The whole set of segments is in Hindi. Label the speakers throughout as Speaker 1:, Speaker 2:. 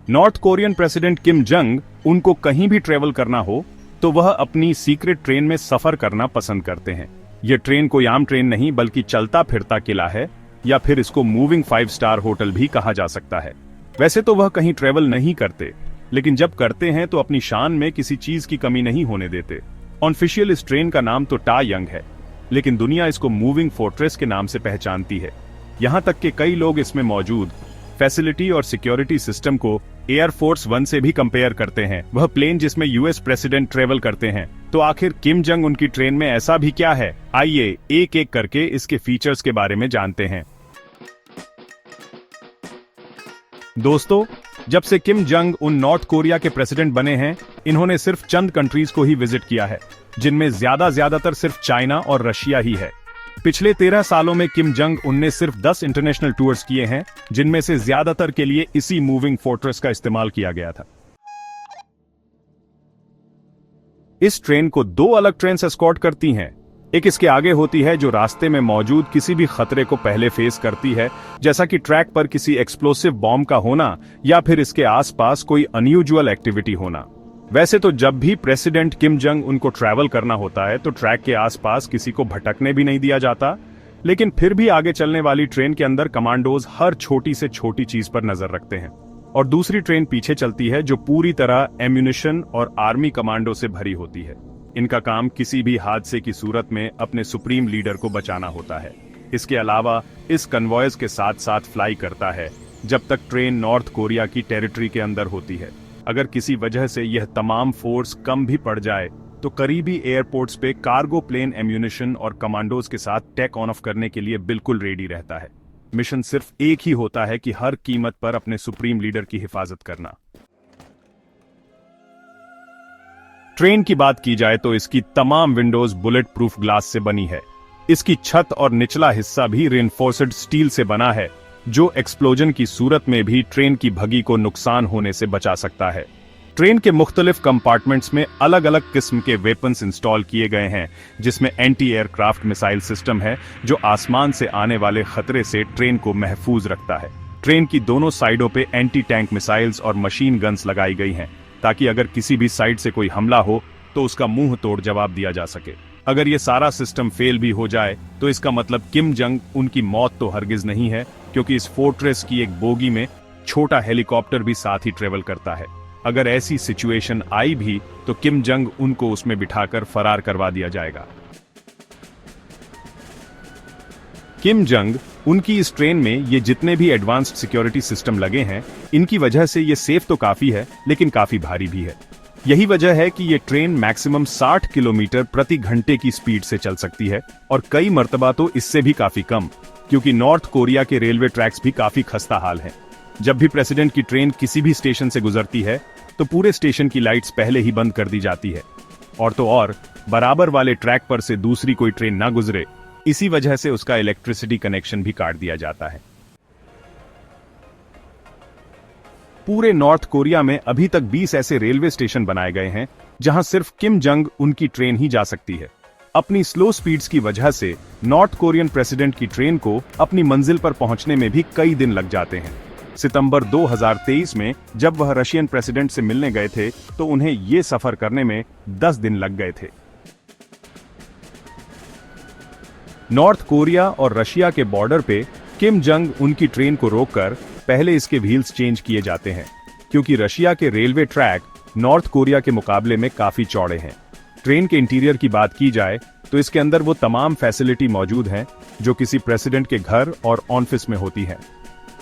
Speaker 1: नॉर्थ कोरियन प्रेसिडेंट किम जंग उनको कहीं भी ट्रेवल करना हो तो वह अपनी सीक्रेट ट्रेन में सफर करना पसंद करते हैं। यह ट्रेन कोई आम ट्रेन नहीं बल्कि चलता फिरता किला है, या फिर इसको मूविंग 5 स्टार होटल भी कहा जा सकता है। वैसे तो वह कहीं ट्रेवल नहीं करते, लेकिन जब करते हैं तो अपनी शान में किसी चीज की कमी नहीं होने देते। ऑफिशियल इस ट्रेन का नाम तो टा यंग है, लेकिन दुनिया इसको मूविंग फोर्ट्रेस के नाम से पहचानती है। यहां तक कि कई लोग इसमें मौजूद फैसिलिटी और सिक्योरिटी सिस्टम को एयरफोर्स 1 से भी कंपेयर करते हैं, वह प्लेन जिसमें यूएस प्रेसिडेंट ट्रेवल करते हैं। तो आखिर किम जंग उनकी ट्रेन में ऐसा भी क्या है, आइए एक एक करके इसके फीचर्स के बारे में जानते हैं। दोस्तों, जब से किम जंग उन नॉर्थ कोरिया के प्रेसिडेंट बने हैं, इन्होंने सिर्फ चंद कंट्रीज को ही विजिट किया है, जिनमें ज्यादातर सिर्फ चाइना और रशिया ही है। पिछले 13 सालों में किम जंग उन ने सिर्फ 10 इंटरनेशनल टूर्स किए हैं, जिनमें से ज्यादातर के लिए इसी मूविंग फोर्ट्रेस का इस्तेमाल किया गया था। इस ट्रेन को 2 अलग ट्रेन एस्कॉर्ट करती हैं। एक इसके आगे होती है जो रास्ते में मौजूद किसी भी खतरे को पहले फेस करती है, जैसा कि ट्रैक पर किसी एक्सप्लोसिव बॉम्ब का होना या फिर इसके आसपास कोई अनयूजुअल एक्टिविटी होना। वैसे तो जब भी प्रेसिडेंट किम जंग उनको ट्रैवल करना होता है तो ट्रैक के आसपास किसी को भटकने भी नहीं दिया जाता, लेकिन फिर भी आगे चलने वाली ट्रेन के अंदर कमांडोज हर छोटी से छोटी चीज पर नजर रखते हैं, और दूसरी ट्रेन पीछे चलती है जो पूरी तरह एम्यूनिशन और आर्मी कमांडो से भरी होती है। इनका काम किसी भी हादसे की सूरत में अपने सुप्रीम लीडर को बचाना होता है। इसके अलावा इस कन्वॉयज के साथ साथ फ्लाई करता है जब तक ट्रेन नॉर्थ कोरिया की टेरिटरी के अंदर होती है। अगर किसी वजह से यह तमाम फोर्स कम भी पड़ जाए तो करीबी एयरपोर्ट्स पे कार्गो प्लेन एम्यूनिशन और कमांडोज के साथ टेक ऑन ऑफ करने के लिए बिल्कुल रेडी रहता है। मिशन सिर्फ एक ही होता है कि हर कीमत पर अपने सुप्रीम लीडर की हिफाजत करना। ट्रेन की बात की जाए तो इसकी तमाम विंडोज बुलेट प्रूफ ग्लास से बनी है। इसकी छत और निचला हिस्सा भी रेनफोर्स्ड स्टील से बना है, जो एक्सप्लोजन की सूरत में भी ट्रेन की भगी को नुकसान होने से बचा सकता है। ट्रेन के मुख्तलिफ कंपार्टमेंट्स में अलग अलग किस्म के वेपन्स इंस्टॉल किए गए हैं, जिसमें एंटी एयरक्राफ्ट मिसाइल सिस्टम है जो आसमान से आने वाले खतरे से ट्रेन को महफूज रखता है। ट्रेन की दोनों साइडों पे एंटी टैंक मिसाइल्स और मशीन गन्स लगाई गई हैं, ताकि अगर किसी भी साइड से कोई हमला हो तो उसका मुंह तोड़ जवाब दिया जा सके। अगर ये सारा सिस्टम फेल भी हो जाए तो इसका मतलब किम जंग उनकी मौत तो हरगिज नहीं है, क्योंकि इस फोर्ट्रेस की एक बोगी में छोटा हेलीकॉप्टर भी साथ ही ट्रेवल करता है। अगर ऐसी सिचुएशन आई भी तो किम जंग उनको उसमें बिठाकर फरार करवा दिया जाएगा। किम जंग उनकी इस ट्रेन में ये जितने भी एडवांस्ड सिक्योरिटी सिस्टम लगे हैं, इनकी वजह से ये सेफ तो काफी है, लेकिन काफी भारी भी है। यही वजह है कि ये ट्रेन मैक्सिमम 60 किलोमीटर प्रति घंटे की स्पीड से चल सकती है, और कई मर्तबा तो इससे भी काफी कम, क्योंकि नॉर्थ कोरिया के रेलवे ट्रैक्स भी काफी खस्ता हाल हैं। जब भी प्रेसिडेंट की ट्रेन किसी भी स्टेशन से गुजरती है तो पूरे स्टेशन की लाइट्स पहले ही बंद कर दी जाती है, और तो और बराबर वाले ट्रैक पर से दूसरी कोई ट्रेन ना गुजरे, इसी वजह से उसका इलेक्ट्रिसिटी कनेक्शन भी काट दिया जाता है। पूरे नॉर्थ कोरिया में अभी तक 20 ऐसे रेलवे स्टेशन बनाए गए हैं जहां सिर्फ किम जंग उनकी ट्रेन ही जा सकती है। अपनी स्लो स्पीड्स की वजह से नॉर्थ कोरियन प्रेसिडेंट की ट्रेन को अपनी मंजिल पर पहुंचने में भी कई दिन लग जाते हैं। सितंबर 2023 में जब वह रशियन प्रेसिडेंट से मिलने गए थे तो उन्हें यह सफर करने में 10 दिन लग गए थे। नॉर्थ कोरिया और रशिया के बॉर्डर पे किम जंग उनकी ट्रेन को रोककर पहले इसके व्हील्स चेंज किए जाते हैं, क्योंकि रशिया के रेलवे ट्रैक नॉर्थ कोरिया के मुकाबले में काफी चौड़े हैं। ट्रेन के इंटीरियर की बात की जाए तो इसके अंदर वो तमाम फैसिलिटी मौजूद हैं जो किसी प्रेसिडेंट के घर और ऑफिस में होती हैं।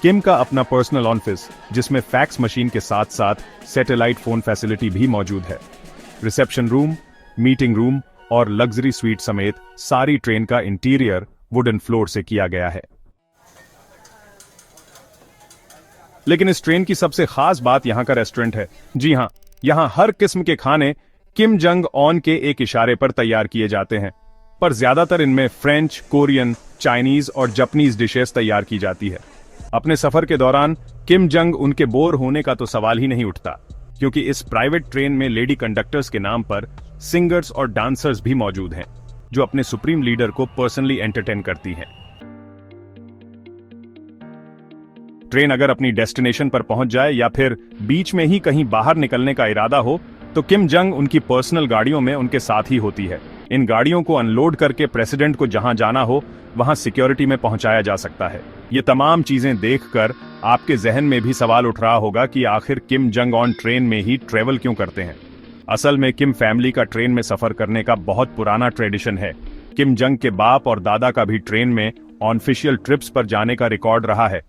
Speaker 1: किम का अपना पर्सनल ऑफिस, जिसमें फैक्स मशीन के साथ साथ सैटेलाइट फोन फैसिलिटी भी मौजूद है। रिसेप्शन रूम, मीटिंग रूम और लग्जरी स्वीट समेत सारी ट्रेन का इंटीरियर वुडन फ्लोर से किया गया है। लेकिन इस ट्रेन की सबसे खास बात यहां का रेस्टोरेंट है। जी हां, यहां हर किस्म के खाने किम जंग ऑन के एक इशारे पर तैयार किए जाते हैं, पर ज्यादातर इनमें फ्रेंच, कोरियन, चाइनीज और जापानीज डिशेस तैयार की जाती है। अपने सफर के दौरान किम जंग उनके बोर होने का तो सवाल ही नहीं उठता, क्योंकि इस प्राइवेट ट्रेन में लेडी कंडक्टर्स के नाम पर सिंगर्स और डांसर्स भी मौजूद हैं, जो अपने सुप्रीम लीडर को पर्सनली एंटरटेन करती हैं। ट्रेन अगर अपनी डेस्टिनेशन पर पहुंच जाए या फिर बीच में ही कहीं बाहर निकलने का इरादा हो तो किम जंग उनकी पर्सनल गाड़ियों में उनके साथ ही होती है। इन गाड़ियों को अनलोड करके प्रेसिडेंट को जहां जाना हो वहां सिक्योरिटी में पहुंचाया जा सकता है। ये तमाम चीजें देखकर आपके जहन में भी सवाल उठ रहा होगा कि आखिर किम जंग ऑन ट्रेन में ही ट्रेवल क्यों करते हैं। असल में किम फैमिली का ट्रेन में सफर करने का बहुत पुराना ट्रेडिशन है। किम जंग के बाप और दादा का भी ट्रेन में ऑनऑफिशियल ट्रिप्स पर जाने का रिकॉर्ड रहा है।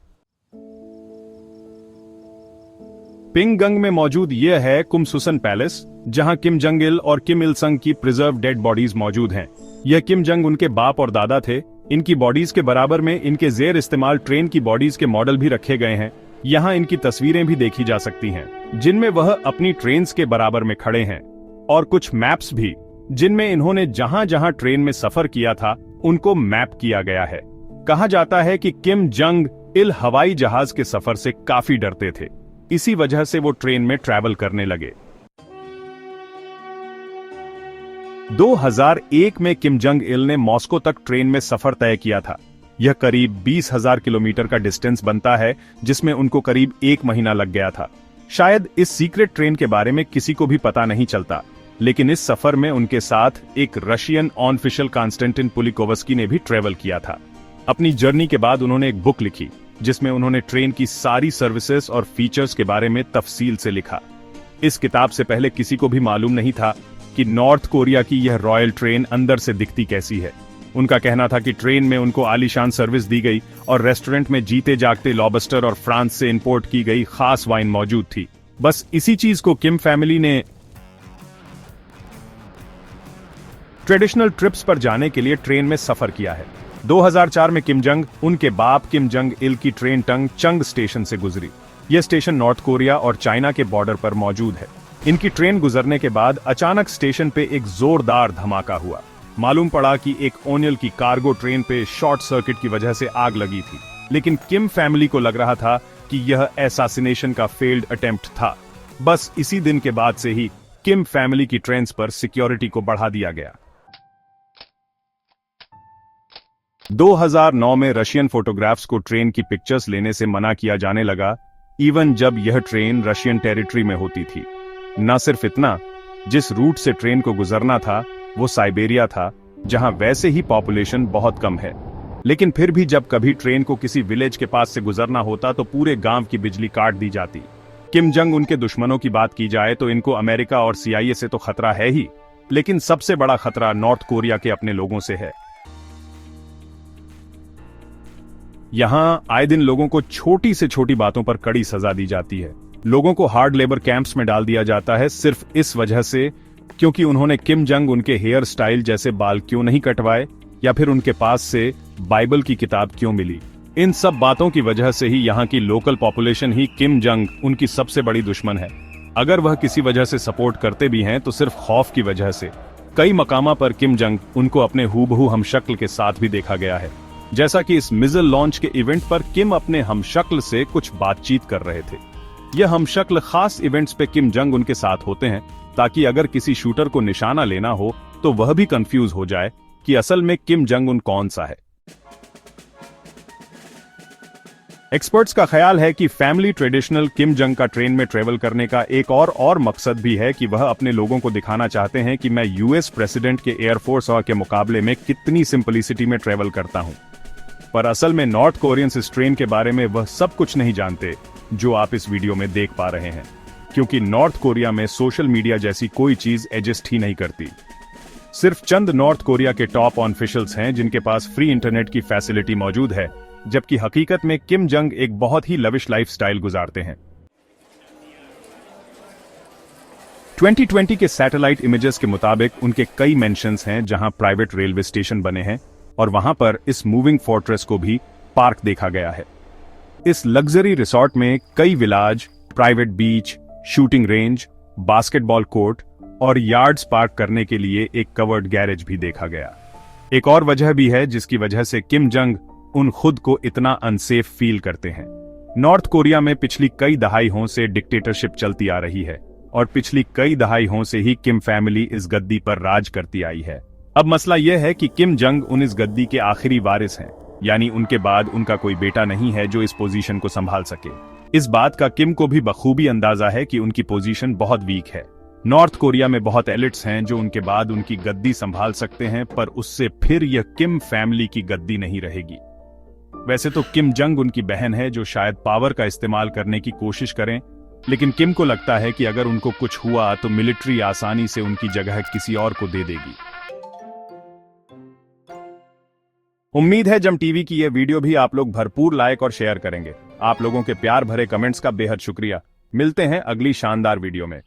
Speaker 1: पिंगगंग में मौजूद यह है कुमसुसन पैलेस, जहां किम जंग इल और किम इल संग की प्रिजर्व डेड बॉडीज मौजूद हैं। यह किम जंग उनके बाप और दादा थे। इनकी बॉडीज के बराबर में इनके जेर इस्तेमाल ट्रेन की बॉडीज के मॉडल भी रखे गए हैं। यहाँ इनकी तस्वीरें भी देखी जा सकती हैं, जिनमें वह अपनी ट्रेन्स के बराबर में खड़े हैं, और कुछ मैप्स भी जिनमें इन्होंने जहां जहां ट्रेन में सफर किया था उनको मैप किया गया है। कहा जाता है कि किम जंग इल हवाई जहाज के सफर से काफी डरते थे, इसी वजह से वो ट्रेन में ट्रैवल करने लगे। 2001 में किम जंग इल ने मॉस्को तक ट्रेन में सफर तय किया था। यह करीब 20,000 किलोमीटर का डिस्टेंस बनता है, जिसमें उनको करीब 1 महीना लग गया था। शायद इस सीक्रेट ट्रेन के बारे में किसी को भी पता नहीं चलता, लेकिन इस सफर में उनके साथ एक रशियन ऑनऑफिशियल कॉन्स्टेंटिन पुलिकोवस्की ने भी ट्रेवल किया था। अपनी जर्नी के बाद उन्होंने एक बुक लिखी, जिसमें उन्होंने ट्रेन की सारी सर्विसेज और फीचर्स के बारे में तफसील से लिखा। इस किताब से पहले किसी को भी मालूम नहीं था कि नॉर्थ कोरिया की यह रॉयल ट्रेन अंदर से दिखती कैसी है। उनका कहना था कि ट्रेन में उनको आलीशान सर्विस दी गई और रेस्टोरेंट में जीते जागते लॉबस्टर और फ्रांस से इंपोर्ट की गई खास वाइन मौजूद थी। बस इसी चीज को किम फैमिली ने ट्रेडिशनल ट्रिप्स पर जाने के लिए ट्रेन में सफर किया है। 2004 में किम जंग उनके बाप किम जंग इल की ट्रेन टंग चंग स्टेशन से गुजरी। यह स्टेशन नॉर्थ कोरिया और चाइना के बॉर्डर पर मौजूद है। इनकी ट्रेन गुजरने के बाद अचानक स्टेशन पे एक जोरदार धमाका हुआ। मालूम पड़ा कि एक ओनियल की कार्गो ट्रेन पे शॉर्ट सर्किट की वजह से आग लगी थी, लेकिन किम फैमिली को लग रहा था कि यह असैसिनेशन का फेल्ड अटेम्प्ट था। बस इसी दिन के बाद से ही किम फैमिली की ट्रेन्स पर सिक्योरिटी को बढ़ा दिया गया। 2009 में रशियन फोटोग्राफ्स को ट्रेन की पिक्चर्स लेने से मना किया जाने लगा, इवन जब यह ट्रेन रशियन टेरिटरी में होती थी। न सिर्फ इतना, जिस रूट से ट्रेन को गुजरना था वो साइबेरिया था, जहां वैसे ही पॉपुलेशन बहुत कम है, लेकिन फिर भी जब कभी ट्रेन को किसी विलेज के पास से गुजरना होता तो पूरे गांव की बिजली काट दी जाती। किम जंग उनके दुश्मनों की बात की जाए तो इनको अमेरिका और CIA से तो खतरा है ही, लेकिन सबसे बड़ा खतरा नॉर्थ कोरिया के अपने लोगों से है। यहां आए दिन लोगों को छोटी से छोटी बातों पर कड़ी सजा दी जाती है। लोगों को हार्ड लेबर कैंप्स में डाल दिया जाता है, सिर्फ इस वजह से क्योंकि उन्होंने किम जंग उनके हेयर स्टाइल जैसे बाल क्यों नहीं कटवाए, या फिर उनके पास से बाइबल की किताब क्यों मिली। इन सब बातों की वजह से ही यहाँ की लोकल पॉपुलेशन ही किम जंग उनकी सबसे बड़ी दुश्मन है। अगर वह किसी वजह से सपोर्ट करते भी हैं तो सिर्फ खौफ की वजह से। कई मकामा पर किम जंग उनको अपने हूबहू हमशक्ल के साथ भी देखा गया है, जैसा कि इस मिजल लॉन्च के इवेंट पर किम अपने हमशक्ल से कुछ बातचीत कर रहे थे। यह हमशक्ल खास इवेंट्स पे किम जंग उनके साथ होते हैं, ताकि अगर किसी शूटर को निशाना लेना हो तो वह भी कंफ्यूज हो जाए कि असल में किम जंग उन कौन सा है। एक्सपर्ट्स का ख्याल है कि फैमिली ट्रेडिशनल किम जंग का ट्रेन में ट्रेवल करने का एक और मकसद भी है कि वह अपने लोगों को दिखाना चाहते हैं कि मैं US प्रेसिडेंट के एयरफोर्स के मुकाबले में कितनी सिंपलिसिटी में ट्रेवल करता हूं। पर असल में नॉर्थ कोरियंस इस ट्रेन के बारे में वह सब कुछ नहीं जानते जो आप इस वीडियो में देख पा रहे हैं, क्योंकि नॉर्थ कोरिया में सोशल मीडिया जैसी कोई चीज एग्जिस्ट ही नहीं करती। सिर्फ चंद नॉर्थ कोरिया के टॉप ऑफिशियल्स हैं जिनके पास फ्री इंटरनेट की फैसिलिटी मौजूद है, जबकि हकीकत में किम जंग एक बहुत ही लविश लाइफस्टाइल गुजारते हैं। 2020 के सैटेलाइट इमेजेस के मुताबिक उनके कई मेंशंस हैं जहां प्राइवेट रेलवे स्टेशन बने हैं, और वहां पर इस मूविंग फोर्ट्रेस को भी पार्क देखा गया है। इस लग्जरी रिसॉर्ट में कई villas, private beach, shooting range, basketball court और यार्ड्स पार्क करने के लिए एक कवर्ड गैरेज भी देखा गया। एक और वजह भी है जिसकी वजह से किम जंग उन खुद को इतना अनसेफ फील करते हैं। नॉर्थ कोरिया में पिछली कई दहाइयों से डिक्टेटरशिप चलती आ रही है, और पिछली कई दहाइयों से ही किम फैमिली इस गद्दी पर राज करती आई है। अब मसला यह है कि किम जंग उन इस गद्दी के आखिरी वारिस हैं। यानी उनके बाद उनका कोई बेटा नहीं है जो इस पोजीशन को संभाल सके। इस बात का किम को भी बखूबी अंदाजा है कि उनकी पोजीशन बहुत वीक है। नॉर्थ कोरिया में बहुत एलिट्स हैं जो उनके बाद उनकी गद्दी संभाल सकते हैं, पर उससे फिर यह किम फैमिली की गद्दी नहीं रहेगी। वैसे तो किम जंग उनकी बहन है जो शायद पावर का इस्तेमाल करने की कोशिश करें, लेकिन किम को लगता है कि अगर उनको कुछ हुआ तो मिलिट्री आसानी से उनकी जगह किसी और को दे देगी। उम्मीद है जम टीवी की यह वीडियो भी आप लोग भरपूर लाइक और शेयर करेंगे। आप लोगों के प्यार भरे कमेंट्स का बेहद शुक्रिया। मिलते हैं अगली शानदार वीडियो में।